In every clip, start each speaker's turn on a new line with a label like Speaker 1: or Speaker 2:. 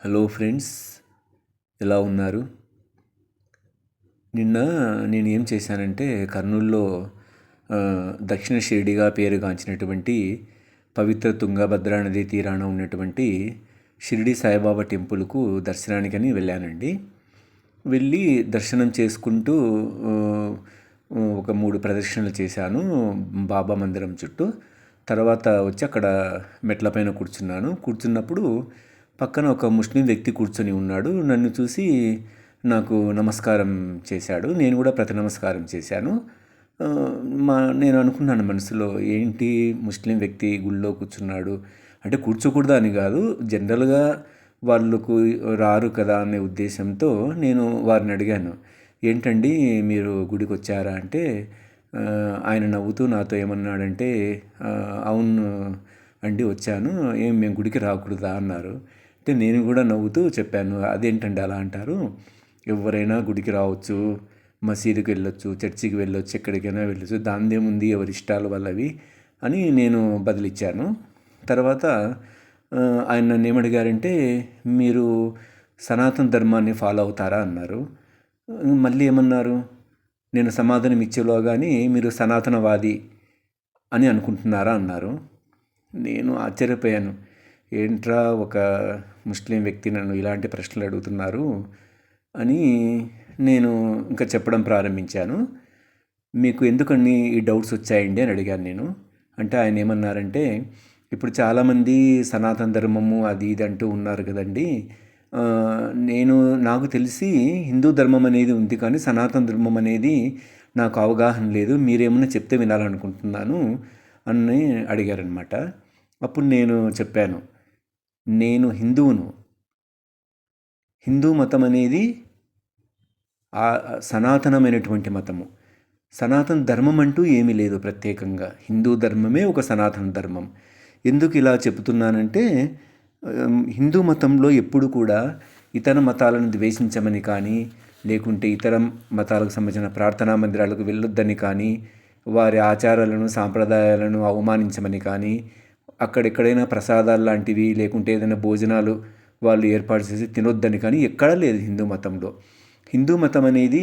Speaker 1: Hello friends, ఎలా ఉన్నారు? నిన్న నేను ఏం చేశానంటే కర్నూలులో దక్షిణ షిరిడిగా పేరుగాంచినటువంటి పవిత్ర తుంగభద్రా నదీ తీరాన ఉన్నటువంటి షిరిడి సాయిబాబా టెంపుల్కు దర్శనానికని వెళ్ళానండి. వెళ్ళి దర్శనం చేసుకుంటూ ఆ, ఒక 3 ప్రదక్షిణలు చేశాను బాబా మందిరం చుట్టూ. తర్వాత వచ్చి అక్కడ మెట్లపైన కూర్చున్నప్పుడు పక్కన ఒక ముస్లిం వ్యక్తి కూర్చొని ఉన్నాడు. నన్ను చూసి నాకు నమస్కారం చేశాడు. నేను కూడా ప్రతి నమస్కారం చేశాను. ఆ, నేను అనుకున్నాను మనసులో, ఏంటి ముస్లిం వ్యక్తి గుళ్ళో కూర్చున్నాడు అంటే కూర్చోకూడదా అని కాదు, జనరల్గా వాళ్ళకు రారు కదా అనే ఉద్దేశంతో నేను వారిని అడిగాను, ఏంటండి మీరు గుడికి వచ్చారా అంటే ఆ, ఆయన నవ్వుతూ నాతో ఏమన్నాడంటే, అవును అండి వచ్చాను, ఏం మేము గుడికి రాకూడదా అన్నారు. అంటే నేను కూడా నవ్వుతూ చెప్పాను, అదేంటండి అలా అంటారు, ఎవరైనా గుడికి రావచ్చు, మసీదుకి వెళ్ళొచ్చు, చర్చికి వెళ్ళొచ్చు, ఎక్కడికైనా వెళ్ళొచ్చు, దానిదేముంది, ఎవరి ఇష్టాలు వాళ్ళవి అని నేను బదిలిచ్చాను. తర్వాత ఆ, ఆయన నన్ను ఏమడిగారంటే, మీరు సనాతన ధర్మాన్ని ఫాలో అవుతారా అన్నారు. మళ్ళీ ఏమన్నారు, నేను సమాధానం ఇచ్చేలోగాని మీరు సనాతనవాది అని అనుకుంటున్నారా అన్నారు. నేను ఆశ్చర్యపోయాను, ఏంట్రా ఒక ముస్లిం వ్యక్తి నన్ను ఇలాంటి ప్రశ్నలు అడుగుతున్నారు అని నేను ఇంకా చెప్పడం ప్రారంభించాను. మీకు ఎందుకని ఈ డౌట్స్ వచ్చాయండి అని అడిగాను నేను. అంటే ఆయన ఏమన్నారంటే, ఇప్పుడు చాలామంది సనాతన ధర్మము అది ఇది అంటూ ఉన్నారు కదండి, ఆ, నాకు తెలిసి హిందూ ధర్మం అనేది ఉంది కానీ సనాతన ధర్మం అనేది నాకు అవగాహన లేదు, మీరేమన్నా చెప్తే వినాలనుకుంటున్నాను అని అడిగారనమాట. అప్పుడు నేను చెప్పాను, నేను హిందువును. హిందూ మతం అనేది సనాతనమైనటువంటి మతము. సనాతన ధర్మం అంటూ ఏమీ లేదు ప్రత్యేకంగా, హిందూ ధర్మమే ఒక సనాతన ధర్మం. ఎందుకు ఇలా చెబుతున్నానంటే, హిందూ మతంలో ఎప్పుడు కూడా ఇతర మతాలను ద్వేషించమని కానీ, లేకుంటే ఇతర మతాలకు సంబంధించిన ప్రార్థనా మందిరాలకు వెళ్ళొద్దని కానీ, వారి ఆచారాలను సాంప్రదాయాలను అవమానించమని కానీ, అక్కడెక్కడైనా ప్రసాదాలు లాంటివి లేకుంటే ఏదైనా భోజనాలు వాళ్ళు ఏర్పాటు చేసి తినొద్దని కానీ ఎక్కడా లేదు హిందూ మతంలో. హిందూ మతం అనేది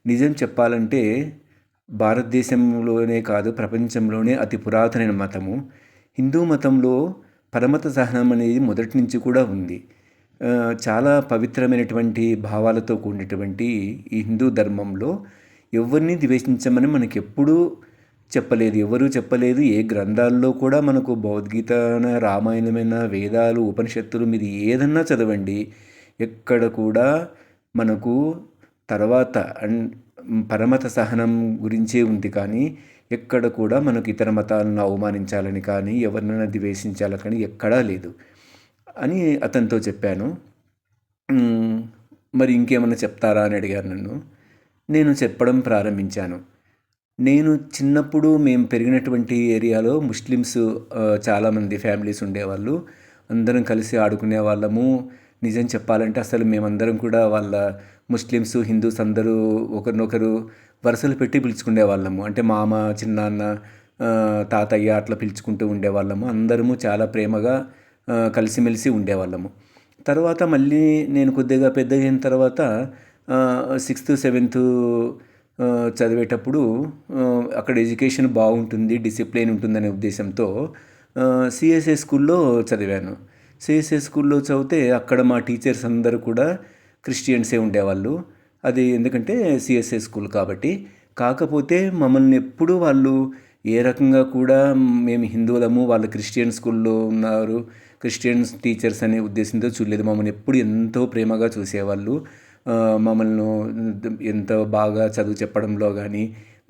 Speaker 1: నిజం చెప్పాలంటే భారతదేశంలోనే కాదు ప్రపంచంలోనే అతి పురాతనమైన మతము. హిందూ మతంలో పరమత సహనం అనేది మొదటి నుంచి కూడా ఉంది. చాలా పవిత్రమైనటువంటి భావాలతో కూడినటువంటి ఈ హిందూ ధర్మంలో ఎవరిని ద్వేషించమని మనకి ఎప్పుడూ చెప్పలేదు, ఎవరూ చెప్పలేదు. ఏ గ్రంథాల్లో కూడా మనకు భగవద్గీత, రామాయణమైన, వేదాలు, ఉపనిషత్తులు మీరు ఏదన్నా చదవండి, ఎక్కడ కూడా మనకు తర్వాత పరమత సహనం గురించే ఉంది కానీ ఎక్కడ కూడా మనకు ఇతర మతాలను అవమానించాలని కానీ ఎవరినైనా ద్వేషించాలని కానీ ఎక్కడా లేదు అని అతనితో చెప్పాను. మరి ఇంకేమన్నా చెప్తారా అని అడిగారు నన్ను. నేను చెప్పడం ప్రారంభించాను. నేను చిన్నప్పుడు మేము పెరిగినటువంటి ఏరియాలో ముస్లిమ్స్ చాలామంది ఫ్యామిలీస్ ఉండేవాళ్ళు. అందరం కలిసి ఆడుకునే వాళ్ళము. నిజం చెప్పాలంటే అసలు మేమందరం కూడా వాళ్ళ ముస్లిమ్స్, హిందూస్ అందరూ ఒకరినొకరు వరుసలు పెట్టి పిలుచుకునే వాళ్ళము. అంటే మామ, చిన్నాన్న, తాతయ్య అట్లా పిలుచుకుంటూ ఉండేవాళ్ళము. అందరము చాలా ప్రేమగా కలిసిమెలిసి ఉండేవాళ్ళము. తర్వాత మళ్ళీ నేను కొద్దిగా పెద్దగైన తర్వాత 6th 7th చదివేటప్పుడు అక్కడ ఎడ్యుకేషన్ బాగుంటుంది, డిసిప్లిన్ ఉంటుందనే ఉద్దేశంతో సిఎస్ఐ స్కూల్లో చదివాను. సిఎస్ఐ స్కూల్లో చదివితే అక్కడ మా టీచర్స్ అందరూ కూడా క్రిస్టియన్సే ఉండేవాళ్ళు. అది ఎందుకంటే సిఎస్ఐ స్కూల్ కాబట్టి. కాకపోతే మమ్మల్ని ఎప్పుడూ వాళ్ళు ఏ రకంగా కూడా మేము హిందువులము, వాళ్ళు క్రిస్టియన్ స్కూల్లో ఉన్నారు, క్రిస్టియన్స్ టీచర్స్ అనే ఉద్దేశంతో చూడలేదు. మమ్మల్ని ఎప్పుడు ఎంతో ప్రేమగా చూసేవాళ్ళు. మమ్మల్ని ఎంతో బాగా చదువు చెప్పడంలో కానీ,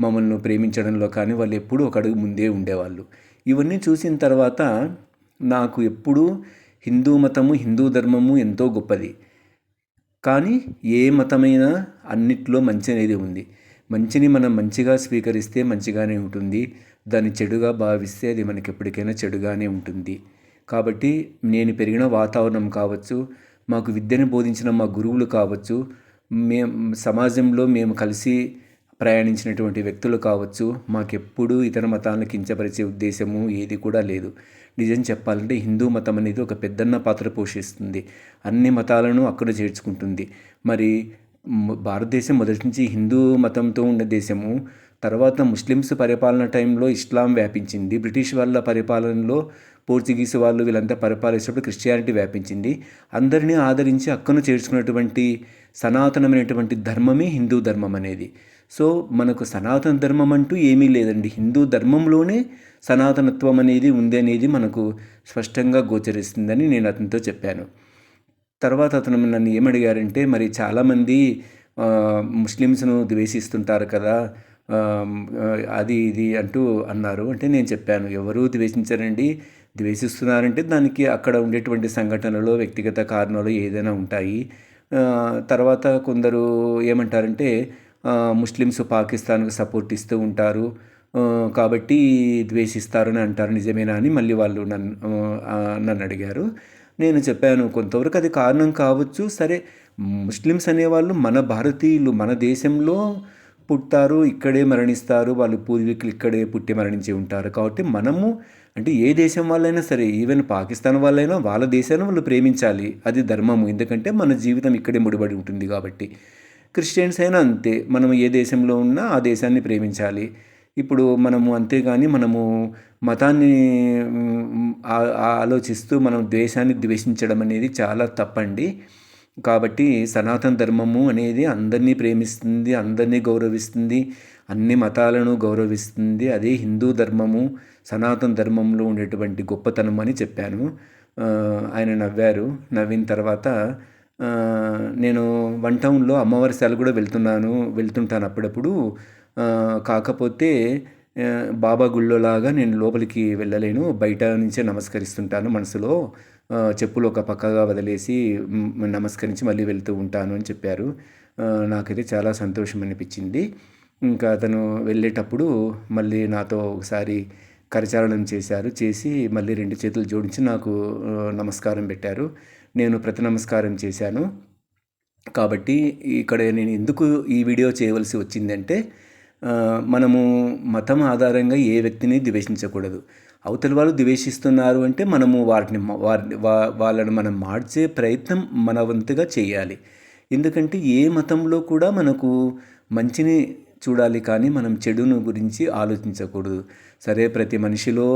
Speaker 1: మమ్మల్ని ప్రేమించడంలో కానీ వాళ్ళు ఎప్పుడూ ఒక అడుగు ముందే ఉండేవాళ్ళు. ఇవన్నీ చూసిన తర్వాత నాకు ఎప్పుడూ హిందూ మతము, హిందూ ధర్మము ఎంతో గొప్పది. కానీ ఏ మతమైనా అన్నిట్లో మంచి అనేది ఉంది. మంచిని మనం మంచిగా స్వీకరిస్తే మంచిగానే ఉంటుంది, దాన్ని చెడుగా భావిస్తే అది మనకి ఎప్పటికైనా చెడుగానే ఉంటుంది. కాబట్టి నేను పెరిగిన వాతావరణం కావచ్చు, మాకు విద్యను బోధించిన మా గురువులు కావచ్చు, సమాజంలో మేము కలిసి ప్రయాణించినటువంటి వ్యక్తులు కావచ్చు, మాకెప్పుడూ ఇతర మతాలను కించపరిచే ఉద్దేశము ఏది కూడా లేదు. నిజం చెప్పాలంటే హిందూ మతం అనేది ఒక పెద్దన్న పాత్ర పోషిస్తుంది. అన్ని మతాలను అక్కడ చేర్చుకుంటుంది. మరి భారతదేశం మొదటి నుంచి హిందూ మతంతో ఉన్న దేశము. తర్వాత ముస్లిమ్స్ పరిపాలన టైంలో ఇస్లాం వ్యాపించింది. బ్రిటిష్ వాళ్ళ పరిపాలనలో పోర్చుగీస్ వాళ్ళు వీళ్ళంతా పరిపాలించినప్పుడు క్రిస్టియానిటీ వ్యాపించింది. అందరినీ ఆదరించి అక్కను చేర్చుకున్నటువంటి సనాతనమైనటువంటి ధర్మమే హిందూ ధర్మం అనేది. సో మనకు సనాతన ధర్మం అంటూ ఏమీ లేదండి. హిందూ ధర్మంలోనే సనాతనత్వం అనేది ఉంది అనేది మనకు స్పష్టంగా గోచరిస్తుందని నేను అతనితో చెప్పాను. తర్వాత అతను నన్ను ఏమడిగారంటే, మరి చాలామంది ముస్లిమ్స్ను ద్వేషిస్తుంటారు కదా, అది ఇది అంటూ అన్నారు. అంటే నేను చెప్పాను, ఎవరూ ద్వేషించరండి. ద్వేషిస్తున్నారంటే దానికి అక్కడ ఉండేటువంటి సంఘటనలు, వ్యక్తిగత కారణాలు ఏదైనా ఉంటాయి. తర్వాత కొందరు ఏమంటారంటే, ముస్లిమ్స్ పాకిస్తాన్కు సపోర్ట్ ఇస్తూ ఉంటారు కాబట్టి ద్వేషిస్తారని అంటారు, నిజమేనా అని మళ్ళీ వాళ్ళు నన్ను అడిగారు. నేను చెప్పాను, కొంతవరకు అది కారణం కావచ్చు. సరే, ముస్లిమ్స్ అనేవాళ్ళు మన భారతీయులు, మన దేశంలో పుట్టారు, ఇక్కడే మరణిస్తారు, వాళ్ళు పూర్వీకులు ఇక్కడే పుట్టి మరణించి ఉంటారు. కాబట్టి మనము అంటే ఏ దేశం వాళ్ళైనా సరే, ఈవెన్ పాకిస్తాన్ వాళ్ళైనా వాళ్ళ దేశాన్ని వాళ్ళు ప్రేమించాలి, అది ధర్మము. ఎందుకంటే మన జీవితం ఇక్కడే ముడిపడి ఉంటుంది కాబట్టి. క్రిస్టియన్స్ అయినా అంతే, మనం ఏ దేశంలో ఉన్నా ఆ దేశాన్ని ప్రేమించాలి. ఇప్పుడు మనము అంతేగాని మనము మతాన్ని ఆలోచిస్తూ మనం దేశాన్ని ద్వేషించడం అనేది చాలా తప్పండి. కాబట్టి సనాతన ధర్మము అనేది అందరినీ ప్రేమిస్తుంది, అందరినీ గౌరవిస్తుంది, అన్ని మతాలను గౌరవిస్తుంది. అదే హిందూ ధర్మము, సనాతన ధర్మంలో ఉండేటువంటి గొప్పతనం అని చెప్పాను. ఆయన నవ్వారు. నవ్విన తర్వాత నేను వన్ టౌన్లో అమ్మవారి శాల కూడా వెళ్తుంటాను అప్పుడప్పుడు. కాకపోతే బాబా గుళ్ళోలాగా నేను లోపలికి వెళ్ళలేను, బయట నుంచే నమస్కరిస్తుంటాను మనసులో. చెప్పులు ఒక పక్కగా వదిలేసి నమస్కరించి మళ్ళీ వెళ్తూ ఉంటాను అని చెప్పారు. నాకైతే చాలా సంతోషం అనిపించింది. ఇంకా అతను వెళ్ళేటప్పుడు మళ్ళీ నాతో ఒకసారి కరచాలనం చేసి మళ్ళీ 2 చేతులు జోడించి నాకు నమస్కారం పెట్టారు. నేను ప్రతి నమస్కారం చేశాను. కాబట్టి ఇక్కడ నేను ఎందుకు ఈ వీడియో చేయవలసి వచ్చిందంటే, మనము మతం ఆధారంగా ఏ వ్యక్తిని ద్వేషించకూడదు. అవతల వాళ్ళు ద్వేషిస్తున్నారు అంటే మనము వాళ్ళని మనం మార్చే ప్రయత్నం మన వంతుగా చేయాలి. ఎందుకంటే ఏ మతంలో కూడా మనకు మంచిని చూడాలి, కానీ మనం చెడును గురించి ఆలోచించకూడదు. సరే, ప్రతి మనిషిలో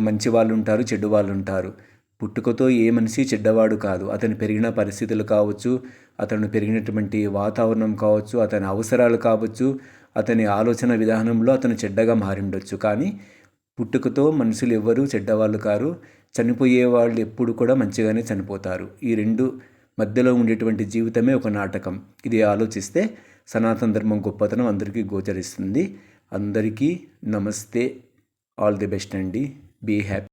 Speaker 1: మంచి వాళ్ళు ఉంటారు, చెడ్డ వాళ్ళు ఉంటారు. పుట్టుకతో ఏ మనిషి చెడ్డవాడు కాదు. అతను పెరిగిన పరిస్థితులు కావచ్చు, అతను పెరిగినటువంటి వాతావరణం కావచ్చు, అతని అవసరాలు కావచ్చు, అతని ఆలోచన విధానంలో అతను చెడ్డగా మారిండొచ్చు. కానీ పుట్టుకతో మనుషులు ఎవ్వరూ చెడ్డవాళ్ళు కారు. చనిపోయే వాళ్ళు ఎప్పుడు కూడా మంచిగానే చనిపోతారు. ఈ 2 మధ్యలో ఉండేటువంటి జీవితమే ఒక నాటకం. ఇది ఆలోచిస్తే సనాతన ధర్మం గొప్పతనం అందరికీ గోచరిస్తుంది. అందరికీ నమస్తే. ఆల్ ది బెస్ట్ అండి. Be happy.